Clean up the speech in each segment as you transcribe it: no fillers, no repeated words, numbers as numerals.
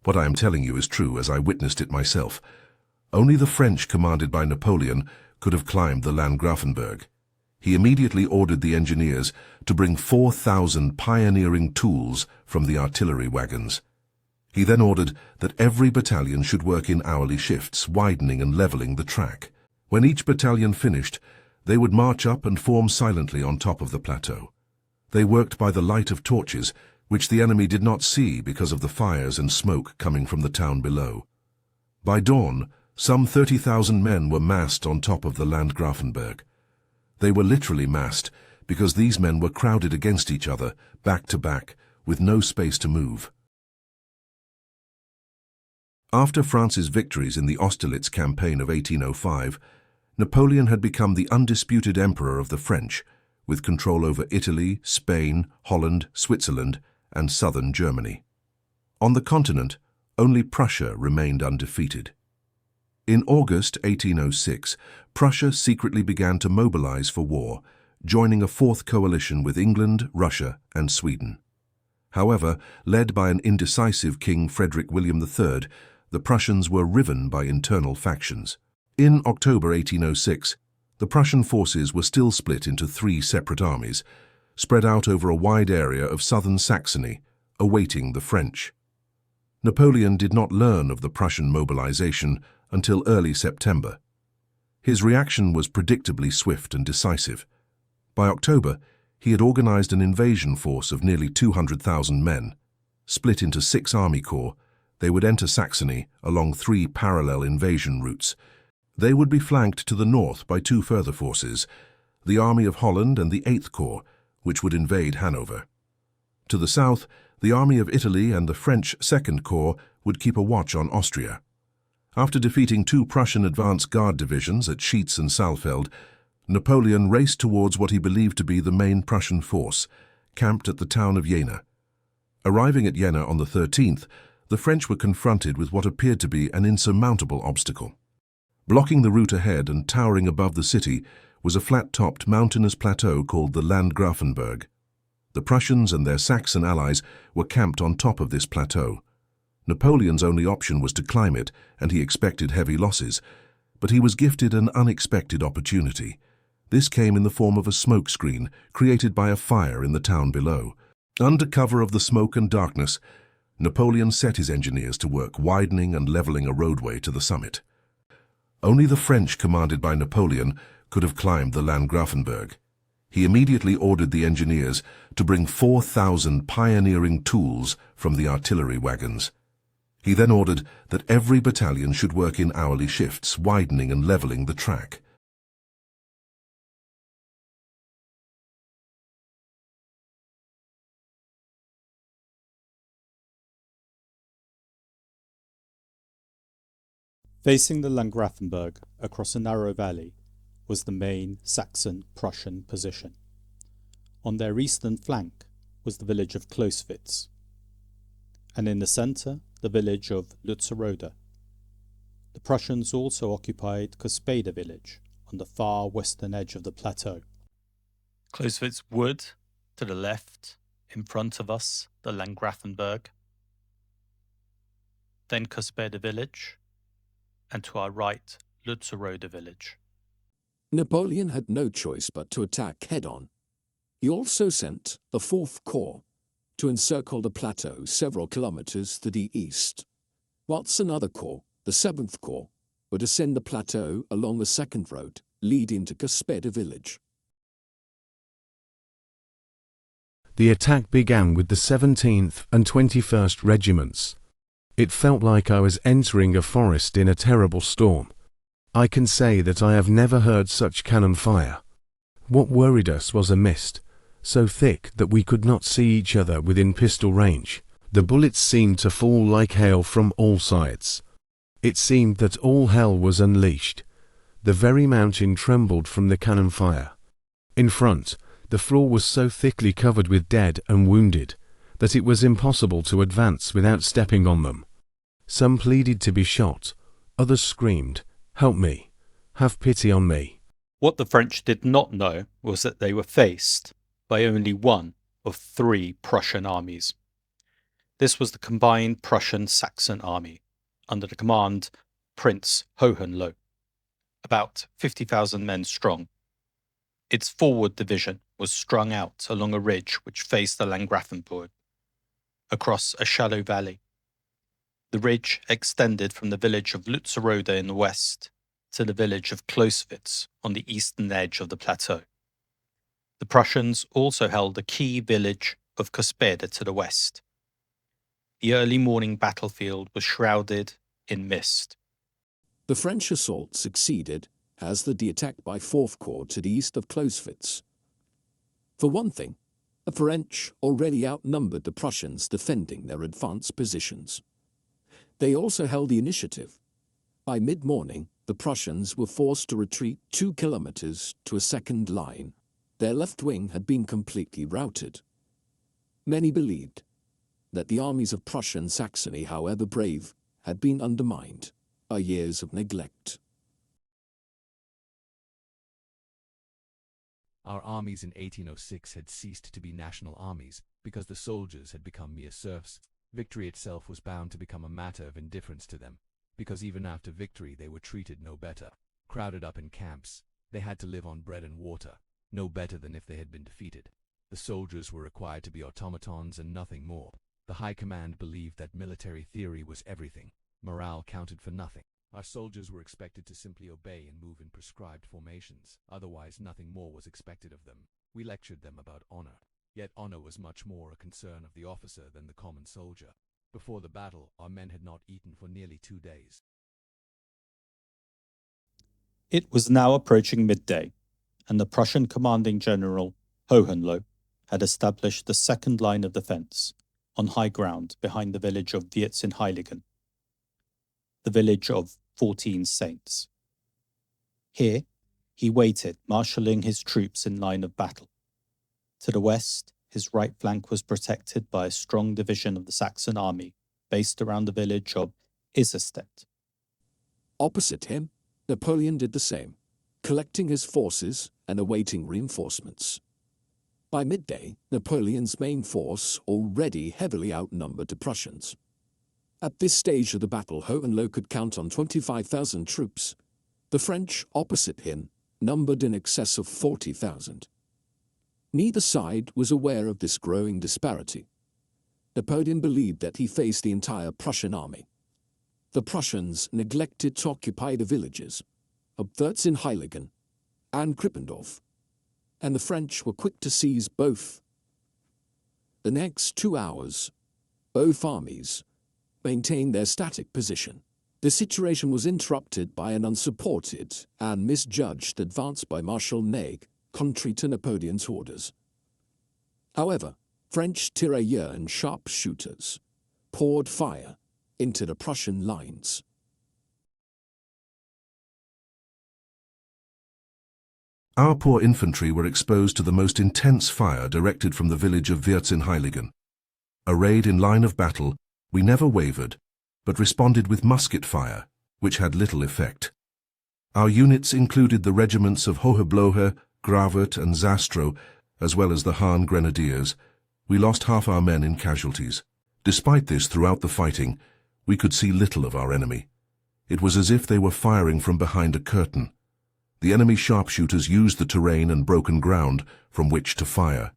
What I am telling you is true, as I witnessed it myself. Only the French, commanded by Napoleon, could have climbed the Landgrafenberg. He immediately ordered the engineers to bring 4,000 pioneering tools from the artillery wagons. He then ordered that every battalion should work in hourly shifts, widening and leveling the track. When each battalion finished, they would march up and form silently on top of the plateau. They worked by the light of torches, which the enemy did not see because of the fires and smoke coming from the town below. By dawn, some 30,000 men were massed on top of the Landgrafenberg. They were literally massed because these men were crowded against each other, back to back, with no space to move. After France's victories in the Austerlitz campaign of 1805, Napoleon had become the undisputed emperor of the French, with control over Italy, Spain, Holland, Switzerland, and southern Germany. On the continent, only Prussia remained undefeated. In August 1806, Prussia secretly began to mobilize for war, joining a fourth coalition with England, Russia, and Sweden. However, led by an indecisive King Frederick William III, the Prussians were riven by internal factions. In October 1806, the Prussian forces were still split into 3 separate armies, spread out over a wide area of southern Saxony, awaiting the French. Napoleon did not learn of the Prussian mobilization until early September. His reaction was predictably swift and decisive. By October, he had organized an invasion force of nearly 200,000 men. Split into 6 army corps, they would enter Saxony along 3 parallel invasion routes. They would be flanked to the north by 2 further forces, the Army of Holland and the 8th Corps, which would invade Hanover. To the south, the Army of Italy and the French 2nd Corps would keep a watch on Austria. After defeating 2 Prussian advance guard divisions at Schietz and Saalfeld, Napoleon raced towards what he believed to be the main Prussian force, camped at the town of Jena. Arriving at Jena on the 13th, the French were confronted with what appeared to be an insurmountable obstacle. Blocking the route ahead and towering above the city was a flat-topped mountainous plateau called the Landgrafenberg. The Prussians and their Saxon allies were camped on top of this plateau. Napoleon's only option was to climb it, and he expected heavy losses, but he was gifted an unexpected opportunity. This came in the form of a smoke screen created by a fire in the town below. Under cover of the smoke and darkness, Napoleon set his engineers to work widening and leveling a roadway to the summit. Only the French, commanded by Napoleon, could have climbed the Landgrafenberg. He immediately ordered the engineers to bring 4,000 pioneering tools from the artillery wagons. He then ordered that every battalion should work in hourly shifts, widening and leveling the track. Facing the Landgrafenberg across a narrow valley was the main Saxon-Prussian position. On their eastern flank was the village of Closewitz, and in the centre the village of Lützeroda. The Prussians also occupied Cospeda village on the far western edge of the plateau. Closewitz Wood to the left, in front of us the Landgrafenberg, then Cospeda village, and to our right, Lützeroda village. Napoleon had no choice but to attack head-on. He also sent the 4th Corps to encircle the plateau several kilometers to the east, whilst another corps, the 7th Corps, would ascend the plateau along the 2nd road leading to Cospeda village. The attack began with the 17th and 21st Regiments. It felt like I was entering a forest in a terrible storm. I can say that I have never heard such cannon fire. What worried us was a mist, so thick that we could not see each other within pistol range. The bullets seemed to fall like hail from all sides. It seemed that all hell was unleashed. The very mountain trembled from the cannon fire. In front, the floor was so thickly covered with dead and wounded that it was impossible to advance without stepping on them. Some pleaded to be shot, others screamed, "Help me! Have pity on me!" What the French did not know was that they were faced by only one of 3 Prussian armies. This was the combined Prussian-Saxon army, under the command Prince Hohenlohe, about 50,000 men strong. Its forward division was strung out along a ridge which faced the Landgrafenburg, across a shallow valley. The ridge extended from the village of Lützeroda in the west to the village of Closewitz on the eastern edge of the plateau. The Prussians also held the key village of Cospede to the west. The early morning battlefield was shrouded in mist. The French assault succeeded, as did the attack by 4th Corps to the east of Closewitz. For one thing, the French already outnumbered the Prussians defending their advanced positions. They also held the initiative. By mid-morning, the Prussians were forced to retreat 2 kilometers to a second line. Their left wing had been completely routed. Many believed that the armies of Prussian Saxony, however brave, had been undermined by years of neglect. Our armies in 1806 had ceased to be national armies because the soldiers had become mere serfs. Victory itself was bound to become a matter of indifference to them, because even after victory they were treated no better. Crowded up in camps, they had to live on bread and water, no better than if they had been defeated. The soldiers were required to be automatons and nothing more. The High Command believed that military theory was everything. Morale counted for nothing. Our soldiers were expected to simply obey and move in prescribed formations. Otherwise, nothing more was expected of them. We lectured them about honor. Yet honor was much more a concern of the officer than the common soldier. Before the battle, our men had not eaten for nearly 2 days. It was now approaching midday, and the Prussian commanding general, Hohenlohe, had established the second line of defense on high ground behind the village of Vierzehnheiligen, the village of 14 Saints. Here, he waited, marshalling his troops in line of battle. To the west, his right flank was protected by a strong division of the Saxon army based around the village of Iserstedt. Opposite him, Napoleon did the same, collecting his forces and awaiting reinforcements. By midday, Napoleon's main force already heavily outnumbered the Prussians. At this stage of the battle, Hohenlohe could count on 25,000 troops. The French opposite him numbered in excess of 40,000. Neither side was aware of this growing disparity. Napoleon believed that he faced the entire Prussian army. The Prussians neglected to occupy the villages of Vierzehnheiligen and Krippendorf, and the French were quick to seize both. The next 2 hours, both armies maintained their static position. The situation was interrupted by an unsupported and misjudged advance by Marshal Ney, contrary to Napoleon's orders. However, French tirailleurs and sharpshooters poured fire into the Prussian lines. Our poor infantry were exposed to the most intense fire directed from the village of Vierzehnheiligen. Arrayed in line of battle, we never wavered, but responded with musket fire, which had little effect. Our units included the regiments of Hohenlohe, Gravert and Zastrow, as well as the Hahn Grenadiers. We lost half our men in casualties. Despite this, throughout the fighting, we could see little of our enemy. It was as if they were firing from behind a curtain. The enemy sharpshooters used the terrain and broken ground from which to fire.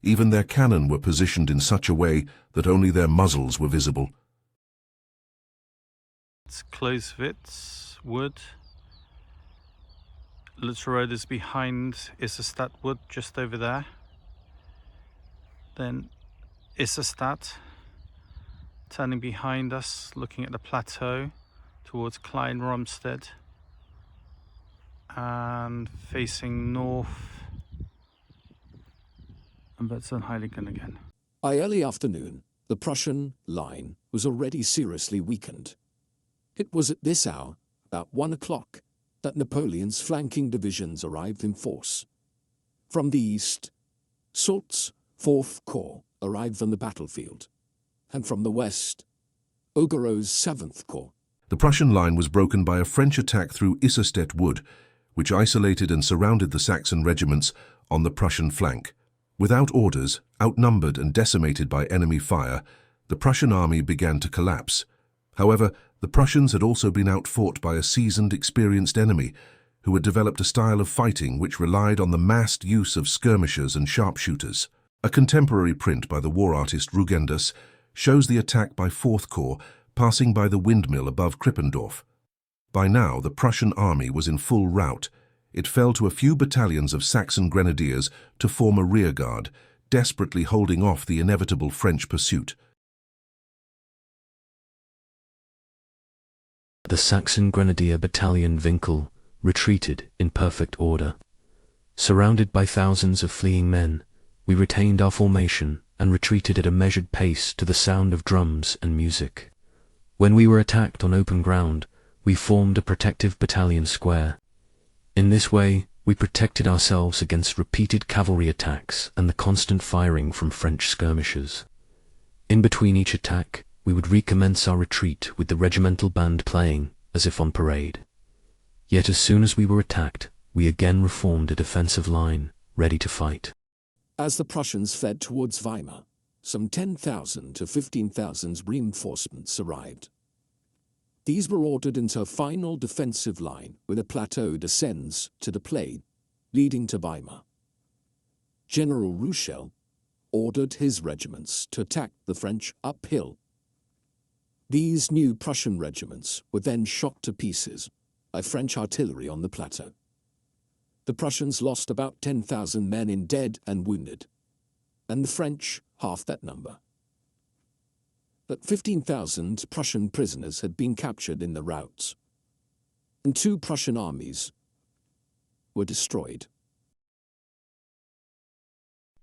Even their cannon were positioned in such a way that only their muzzles were visible. It's Closewitz Wood. Lützeroda is behind Iserstedt Wood, just over there. Then Iserstedt, turning behind us, looking at the plateau towards Klein-Romstedt, and facing north, and Vierzehnheiligen again. By early afternoon, the Prussian line was already seriously weakened. It was at this hour, about 1 o'clock, that Napoleon's flanking divisions arrived in force. From the east, Soult's 4th Corps arrived on the battlefield, and from the west, Augereau's 7th Corps. The Prussian line was broken by a French attack through Iserstedt Wood, which isolated and surrounded the Saxon regiments on the Prussian flank. Without orders, outnumbered and decimated by enemy fire, the the Prussian army began to collapse. However, the Prussians had also been outfought by a seasoned, experienced enemy who had developed a style of fighting which relied on the massed use of skirmishers and sharpshooters. A contemporary print by the war artist Rugendus shows the attack by 4th Corps passing by the windmill above Krippendorf. By now, the Prussian army was in full rout. It fell to a few battalions of Saxon grenadiers to form a rearguard, desperately holding off the inevitable French pursuit. The Saxon Grenadier Battalion Winkel retreated in perfect order. Surrounded by thousands of fleeing men, we retained our formation and retreated at a measured pace to the sound of drums and music. When we were attacked on open ground, we formed a protective battalion square. In this way, we protected ourselves against repeated cavalry attacks and the constant firing from French skirmishers. In between each attack, we would recommence our retreat with the regimental band playing, as if on parade. Yet as soon as we were attacked, we again reformed a defensive line, ready to fight. As the Prussians fled towards Weimar, some 10,000 to 15,000 reinforcements arrived. These were ordered into a final defensive line where the plateau descends to the plain, leading to Weimar. General Ruchel ordered his regiments to attack the French uphill. These new Prussian regiments were then shot to pieces by French artillery on the plateau. The Prussians lost about 10,000 men in dead and wounded, and the French half that number. But 15,000 Prussian prisoners had been captured in the routs, and 2 Prussian armies were destroyed.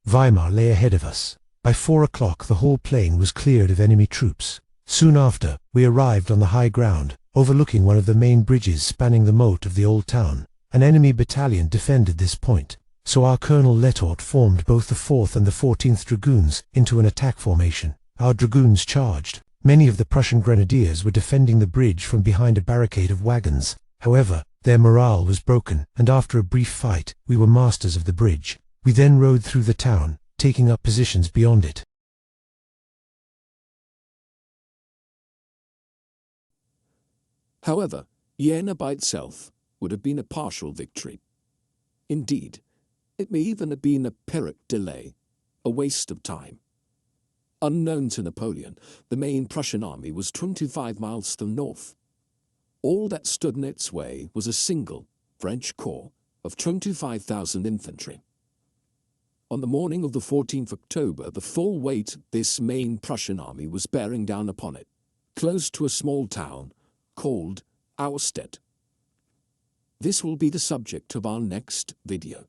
Weimar lay ahead of us. By 4 o'clock the whole plain was cleared of enemy troops. Soon after, we arrived on the high ground, overlooking one of the main bridges spanning the moat of the old town. An enemy battalion defended this point, so our Colonel Letort formed both the 4th and the 14th Dragoons into an attack formation. Our dragoons charged. Many of the Prussian grenadiers were defending the bridge from behind a barricade of wagons. However, their morale was broken, and after a brief fight, we were masters of the bridge. We then rode through the town, taking up positions beyond it. However, Jena by itself would have been a partial victory. Indeed, it may even have been a Pyrrhic delay, a waste of time. Unknown to Napoleon, the main Prussian army was 25 miles to the north. All that stood in its way was a single French corps of 25,000 infantry. On the morning of the 14th October, the full weight of this main Prussian army was bearing down upon it, close to a small town called Auerstedt. This will be the subject of our next video.